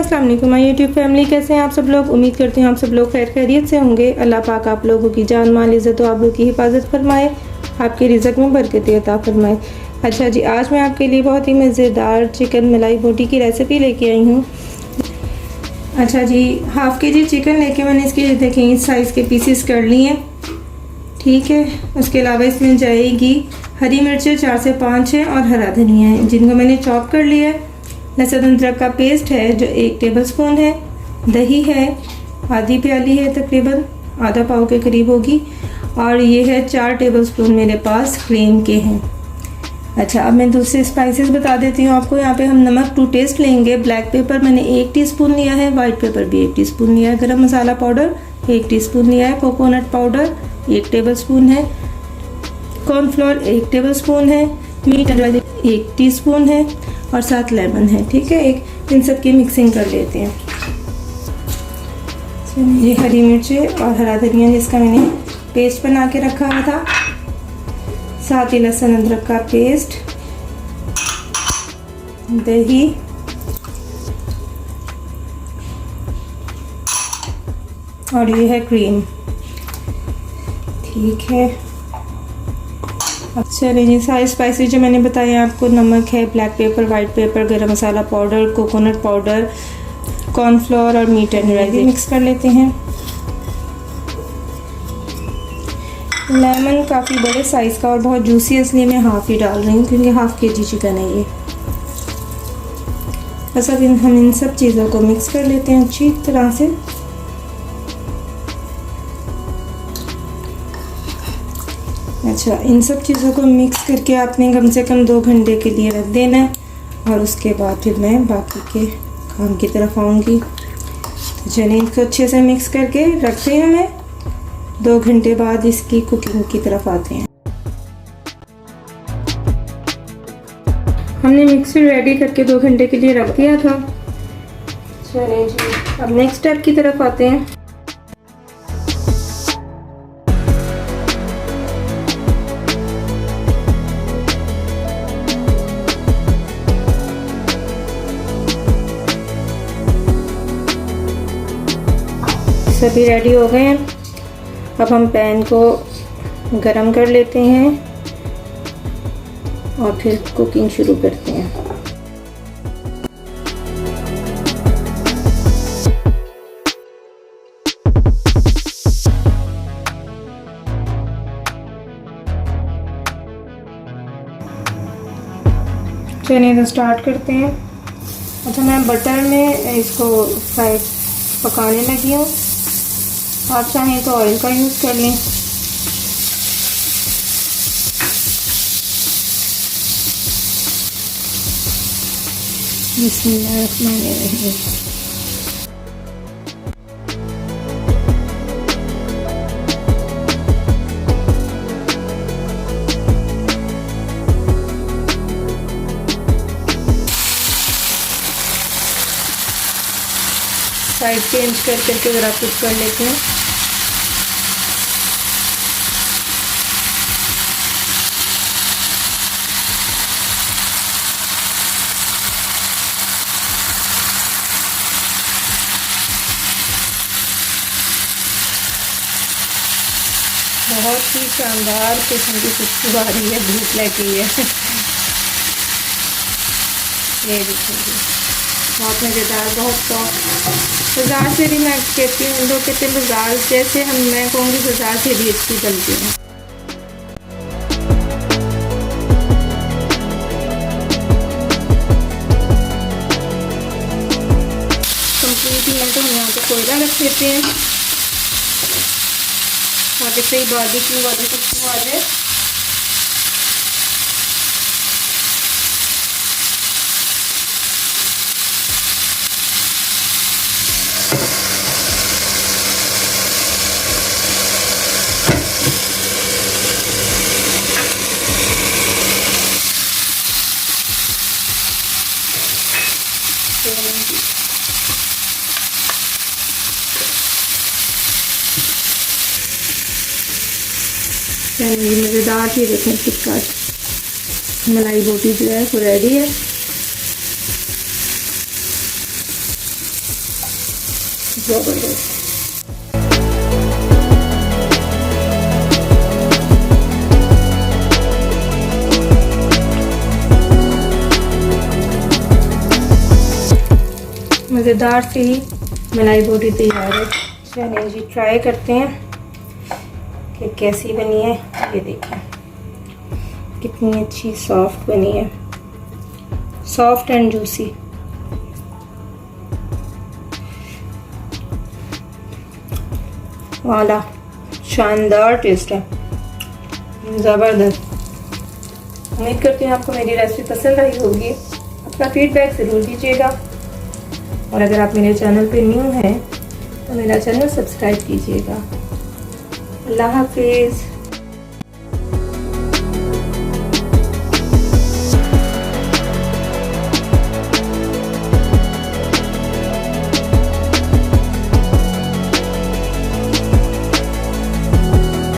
अस्सलाम वालेकुम my YouTube family, कैसे हैं आप सब लोग। उम्मीद करती हूँ आप सब लोग खैर खैरियत से होंगे। अल्लाह पाक आप लोगों की जान माल इज़्ज़त और आबरू की हिफाजत फरमाए, आपके रिज़्क़ में बरकत अता फरमाए। अच्छा जी, आज मैं आपके लिए बहुत ही मज़ेदार चिकन मलाई बोटी की रेसिपी लेके आई हूँ। अच्छा जी, हाफ़ के जी चिकन लेके मैंने इसके देखें इस साइज़ के पीसीस कर लिए, ठीक है। उसके अलावा इसमें जाएगी हरी मिर्चें 4 से 5 है और हरा धनिया है, जिनको मैंने चॉप कर लिया है। लहसुन अदरक का पेस्ट है जो 1 टेबलस्पून है। दही है आधी प्याली है, तकरीबन आधा पाव के करीब होगी। और ये है 4 टेबलस्पून मेरे पास क्रीम के हैं। अच्छा, अब मैं दूसरे स्पाइसेस बता देती हूँ आपको। यहाँ पे हम नमक टू टेस्ट लेंगे। ब्लैक पेपर मैंने 1 टीस्पून लिया है, वाइट पेपर भी 1 टीस्पून लिया है। गरम मसाला पाउडर 1 टीस्पून लिया है। कोकोनट पाउडर 1 टेबलस्पून है। कॉर्नफ्लोर 1 टेबलस्पून है। मीट अंदाज़ 1 टीस्पून है और 7 लेमन है, ठीक है। इन सब की मिक्सिंग कर लेते हैं। ये हरी मिर्चें और हरा धनिया जिसका मैंने पेस्ट बना के रखा हुआ था, साथ ही लहसुन अदरक का पेस्ट, दही, और ये है क्रीम, ठीक है। अच्छा जी, सारे स्पाइसेस जो मैंने बताए आपको, नमक है, ब्लैक पेपर, वाइट पेपर, गरम मसाला पाउडर, कोकोनट पाउडर, कॉर्नफ्लोर और मीट एंड राइस मिक्स कर लेते हैं। लेमन काफ़ी बड़े साइज़ का और बहुत जूसी है, इसलिए मैं हाफ़ ही डाल रही हूँ क्योंकि हाफ़ के जी चिकन है ये। बस अब हम इन सब चीज़ों को मिक्स कर लेते हैं अच्छी तरह से। अच्छा, इन सब चीज़ों को मिक्स करके आपने कम से कम 2 घंटे के लिए रख देना है और उसके बाद फिर मैं बाकी के काम की तरफ आऊँगी। तो चलिए, इसको अच्छे से मिक्स करके रखते हैं। मैं 2 घंटे बाद इसकी कुकिंग की तरफ आते हैं। हमने मिक्सर रेडी करके 2 घंटे के लिए रख दिया था। चलिए जी, अब नेक्स्ट स्टेप की तरफ आते हैं। सभी रेडी हो गए हैं। अब हम पैन को गरम कर लेते हैं और फिर कुकिंग शुरू करते हैं। चलिए तो स्टार्ट करते हैं। अच्छा, मैं बटर में इसको फ्राई पकाने लगी हूँ। आप चाहें तो ऑयल का यूज़ कर लें। बिस्मिल्लाहिर्रहमानिर्रहीम। साइड चेंज कर करके ज़रा कुक कर लेते हैं। बहुत ही शानदार किस्म की खुशबू आ रही है, भूख लगी है। ये देखिए, बहुत मज़ेदार, बहुत सॉफ्ट। बाज़ार से भी मैं कहती हूँ, लोग कहते हैं बाज़ार जैसे, मैं कहूँगी बाज़ार से भी अच्छी बनती है। कंप्लीट ही है तो हम यहाँ पे कोयला रख देते हैं ताकि सही बारबेक्यू वाली खुशबू आ जाए। मज़ेदार ही देखें, टिक्का मलाई बोटी जो है वो रेडी है। ज़बरदस्त। मज़ेदार सी मलाई बोटी तैयार है। चलिए जी ट्राई करते हैं कि कैसी बनी है। ये देखें कितनी अच्छी सॉफ्ट बनी है, सॉफ्ट एंड जूसी। वाला शानदार टेस्ट है, ज़बरदस्त। उम्मीद करती हूँ आपको मेरी रेसिपी पसंद आई होगी। अपना फीडबैक ज़रूर दीजिएगा और अगर आप मेरे चैनल पे न्यू हैं तो मेरा चैनल सब्सक्राइब कीजिएगा। अल्लाह हाफिज़।